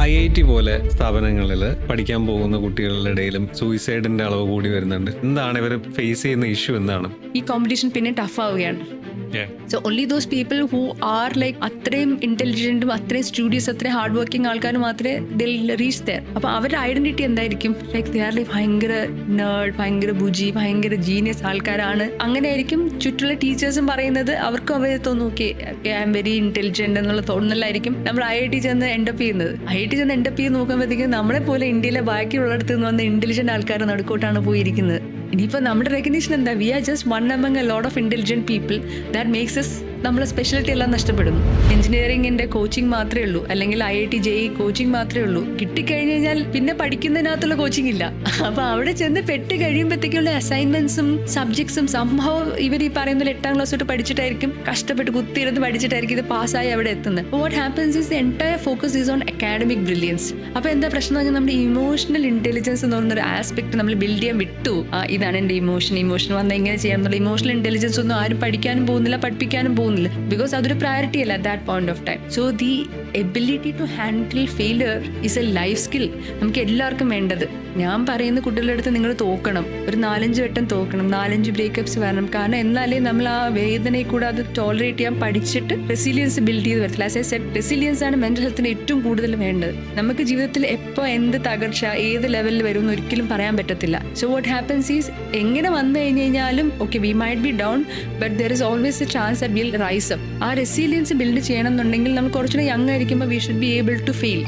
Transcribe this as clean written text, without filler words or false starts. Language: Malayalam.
IIT പോലെ സ്ഥാപനങ്ങളിൽ പഠിക്കാൻ പോകുന്ന കുട്ടികളുടെ ഇടയിലും സൂയിസൈഡിന്റെ അളവ് കൂടി വരുന്നുണ്ട്. എന്താണ് ഇവർ ഫേസ് ചെയ്യുന്ന ഇഷ്യൂ? എന്താണ് ഈ കോമ്പറ്റീഷൻ പിന്നെ ടഫ് ആവുകയാണ്. So only those people who are like അത്രയും ഇന്റലിജന്റും അത്രയും സ്റ്റുഡിയസ് അത്രയും ഹാർഡ് വർക്കിംഗ് ആൾക്കാർ മാത്രമേ റീച്ച് ദെയർ. അപ്പൊ അവരുടെ ഐഡന്റിറ്റി എന്തായിരിക്കും? ലൈക്ക് ദേ ആർ ലൈക്ക് ഭയങ്കര നേർഡ്, ഭയങ്കര ബുജി, ഭയങ്കര ജീനിയസ് ആൾക്കാരാണ്. അങ്ങനെ ആയിരിക്കും ചുറ്റുള്ള ടീച്ചേഴ്സും പറയുന്നത്. അവർക്കും അവരെ തോന്നും okay I am very intelligent എന്നുള്ള തോന്നലായിരിക്കും നമ്മൾ IIT ചെന്ന് എൻഡപ്പ് ചെയ്യുന്നത്. IIT ചെന്ന് എൻഡപ്പ് ചെയ്ത് നോക്കുമ്പോഴത്തേക്കും നമ്മളെ പോലെ ഇന്ത്യയിലെ ബാക്കിയുള്ളിടത്ത് നിന്ന് വന്ന ഇന്റലിജന്റ് ആൾക്കാർ നടുക്കോട്ടാണ് പോയിരിക്കുന്നത്. ഇനിയിപ്പോൾ നമ്മുടെ റെക്കഗ്നീഷൻ എന്താ? We are just one among a lot of intelligent people. That makes us നമ്മളെ സ്പെഷ്യാലിറ്റി എല്ലാം നഷ്ടപ്പെടുന്നു. എഞ്ചിനീയറിംഗിന്റെ കോച്ചിങ് മാത്രമേ ഉള്ളൂ, അല്ലെങ്കിൽ IIT JEE കോച്ചിങ് മാത്രമേ ഉള്ളൂ. കിട്ടിക്കഴിഞ്ഞ് കഴിഞ്ഞാൽ പിന്നെ പഠിക്കുന്നതിനകത്തുള്ള കോച്ചിങ് ഇല്ല. അപ്പൊ അവിടെ ചെന്ന് പെട്ട് കഴിയുമ്പോഴത്തേക്കുള്ള അസൈൻമെന്റ്സും സബ്ജക്ട്സും സംഭവം ഇവർ ഈ പറയുന്ന 8ാം ക്ലാസ് തൊട്ട് പഠിച്ചിട്ടായിരിക്കും, കഷ്ടപ്പെട്ട് കുത്തിയിരുന്ന് പഠിച്ചിട്ടായിരിക്കും ഇത് പാസ്സായി അവിടെ എത്തുന്നത്. What happens is the entire focus is on academic brilliance. അപ്പൊ എന്താ പ്രശ്നം എന്ന് പറഞ്ഞാൽ നമ്മുടെ ഇമോഷണൽ ഇന്റലിജൻസ് എന്ന് പറയുന്ന ഒരു ആസ്പെക്ട് നമ്മൾ ബിൽഡ് ചെയ്യാൻ വിട്ടു. ഇതാണ് എൻ്റെ ഇമോഷൻ വന്നാൽ ഇങ്ങനെ ചെയ്യാം എന്നുള്ള ഇമോഷണൽ ഇന്റലിജൻസ് ഒന്നും ആരും പഠിക്കാനും പോകുന്നില്ല, പഠിപ്പിക്കാനും പോകുന്നില്ല. ബിക്കോസ് അതൊരു പ്രയോറിറ്റി അല്ല at that point of time. So the ability to handle failure is a life skill. നമുക്ക് എല്ലാവർക്കും വേണ്ടത്. ഞാൻ പറയുന്ന കുട്ടികളുടെ അടുത്ത് നിങ്ങൾ തോക്കണം, ഒരു 4-5 വട്ടം തോക്കണം, 4-5 ബ്രേക്കപ്സ് വരണം. കാരണം എന്നാലേ നമ്മൾ ആ വേദനയെ കൂടെ അത് ടോളറേറ്റ് ചെയ്യാൻ പഠിച്ചിട്ട് റെസിലിയൻസ് ബിൽഡ് ചെയ്ത് വരത്തില്ല. ആസ് എ സെറ്റ്, റെസിലിയൻസ് ആണ് മെന്റൽ ഹെൽത്തിന് ഏറ്റവും കൂടുതൽ വേണ്ടത്. നമുക്ക് ജീവിതത്തിൽ എപ്പോൾ എന്ത് തകർച്ച ഏത് ലെവലിൽ വരും എന്ന് ഒരിക്കലും പറയാൻ പറ്റത്തില്ല. സോ വാട്ട് ഹാപ്പൻസ് ഈസ് എങ്ങനെ വന്നു കഴിഞ്ഞ് കഴിഞ്ഞാലും okay we might be down, but there is always a chance that will rise up. ആ റെസിലിയൻസ് ബിൽഡ് ചെയ്യണം എന്നുണ്ടെങ്കിൽ നമ്മൾ കുറച്ചുകൂടെ യങ് ആയിരിക്കുമ്പോൾ we should be able to fail.